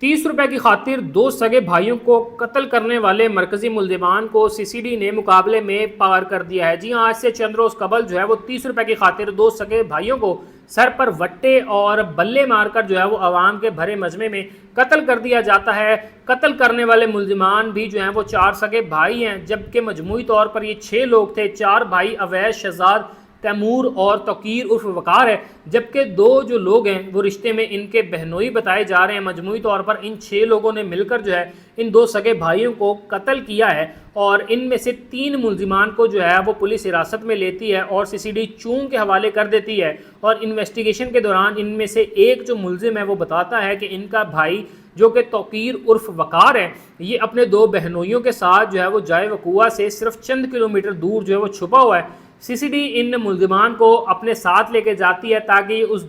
30 रुपए की खातिर दो सगे भाइयों को कत्ल करने वाले मरकजी मुल्जिमान को सीसीडी ने मुकाबले में पार कर दिया है। जी हाँ, आज से चंद रोज कबल जो है वो 30 रुपए की खातिर दो सगे भाइयों को सर पर वट्टे और बल्ले मारकर जो है वो अवाम के भरे मजमे में कत्ल कर दिया जाता है। कत्ल करने वाले मुल्जिमान भी जो हैं वो 4 सगे भाई हैं, जबकि मजमूई तौर पर ये 6 लोग थे। 4 भाई अवैस, शहजाद, तैमूर और तौकीर उर्फ वकार है, जबकि 2 जो लोग हैं वो रिश्ते में इनके बहनोई बताए जा रहे हैं। मजमूई तौर पर इन 6 लोगों ने मिलकर जो है इन 2 सगे भाइयों को कत्ल किया है और इनमें से 3 मुल्जिमान को जो है वो पुलिस हिरासत में लेती है और सीसीडी चूंग के हवाले कर देती है। और इन्वेस्टिगेशन के दौरान इनमें से एक जो मुल्जिम है वो बताता है कि इनका भाई जो कि तौकीर उर्फ वकार है, ये अपने 2 बहनोइयों के साथ जो है वो जाए वकुआ से सिर्फ चंद किलोमीटर दूर जो है वो छुपा हुआ है। सीसीडी इन मुल्जिमान को अपने साथ लेके जाती है ताकि उस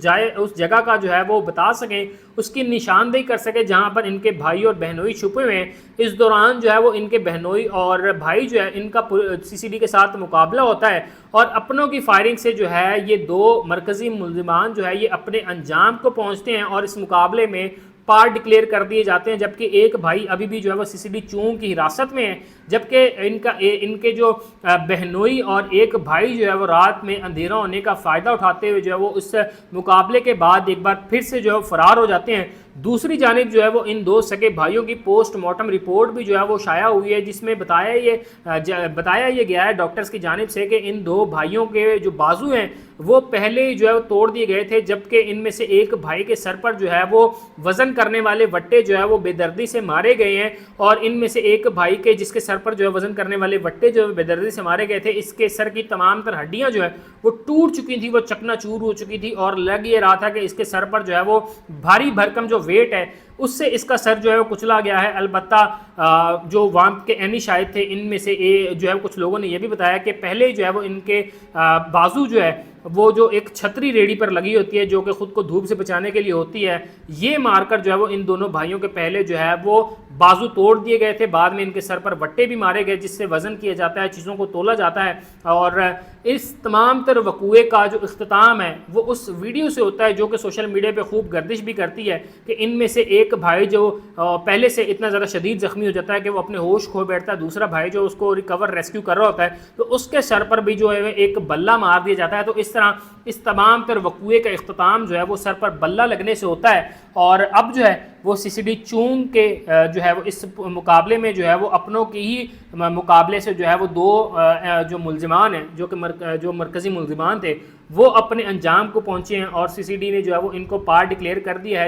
जगह का जो है वो बता सकें, उसकी निशानदेही कर सके जहां पर इनके भाई और बहनोई छुपे हुए हैं। इस दौरान जो है वो इनके बहनोई और भाई जो है इनका सीसीडी के साथ मुकाबला होता है और अपनों की फायरिंग से जो है ये 2 मरकजी मुल्जिमान जो है ये अपने अंजाम को पहुंचते हैं और इस मुकाबले में पार डिक्लेयर कर दिए जाते हैं। जबकि एक भाई अभी भी जो है वो सीसीडी चूंग की हिरासत में है, जबकि इनके जो बहनोई और एक भाई जो है वो रात में अंधेरा होने का फ़ायदा उठाते हुए जो है वो उस मुकाबले के बाद एक बार फिर से जो है फरार हो जाते हैं। दूसरी जानिब जो है वो इन 2 सगे भाइयों की पोस्टमार्टम रिपोर्ट भी जो है वो शाया हुई है, जिसमें बताया ये गया है डॉक्टर्स की जानिब से कि इन 2 भाइयों के जो बाजू हैं वो पहले ही जो है वो तोड़ दिए गए थे, जबकि इनमें से एक भाई के सर पर जो है वो वज़न करने वाले वट्टे जो है वो बेदर्दी से मारे गए हैं और इनमें से एक भाई के जिसके सर पर जो है वज़न करने वाले वट्टे जो है बेदर्दी से मारे गए थे, इसके सर की तमाम तर हड्डियाँ जो है वो टूट चुकी थी, वो चकनाचूर हो चुकी थी और लग ये रहा था कि इसके सर पर जो है वो भारी भरकम जो वेट है उससे इसका सर जो है वो कुचला गया है। अलबत्ता जो वहाँ के एनी शायद थे, इनमें से जो है कुछ लोगों ने यह भी बताया कि पहले जो है वो इनके बाजू जो है वो जो एक छतरी रेडी पर लगी होती है जो कि ख़ुद को धूप से बचाने के लिए होती है, ये मारकर जो है वो इन दोनों भाइयों के पहले जो है वो बाजू तोड़ दिए गए थे। बाद में इनके सर पर वट्टे भी मारे गए जिससे वज़न किया जाता है, चीज़ों को तोला जाता है। और इस तमाम तर वकूए का जो इख्तिताम है वो उस वीडियो से होता है जो कि सोशल मीडिया पे खूब गर्दिश भी करती है कि इनमें से एक भाई जो पहले से इतना ज़्यादा शदीद ज़ख्मी हो जाता है कि वो अपने होश खो बैठता है, दूसरा भाई जो उसको रिकवर रेस्क्यू कर रहा होता है तो उसके सर पर भी जो है एक बल्ला मार दिया जाता है। तो इस तरह इस तमाम तर वकूए का इख्तिताम जो है वो सर पर बल्ला लगने से होता है और अब जो है वो सीसीडी चूंग के जो है वो इस मुकाबले में जो है वो अपनों की ही मुकाबले से जो है वो 2 जो मुल्जिमान हैं जो मरकज़ी मुल्जिमान थे वो अपने अंजाम को पहुँचे हैं और सीसीडी ने जो है वो इनको पार डिक्लेयर कर दिया है।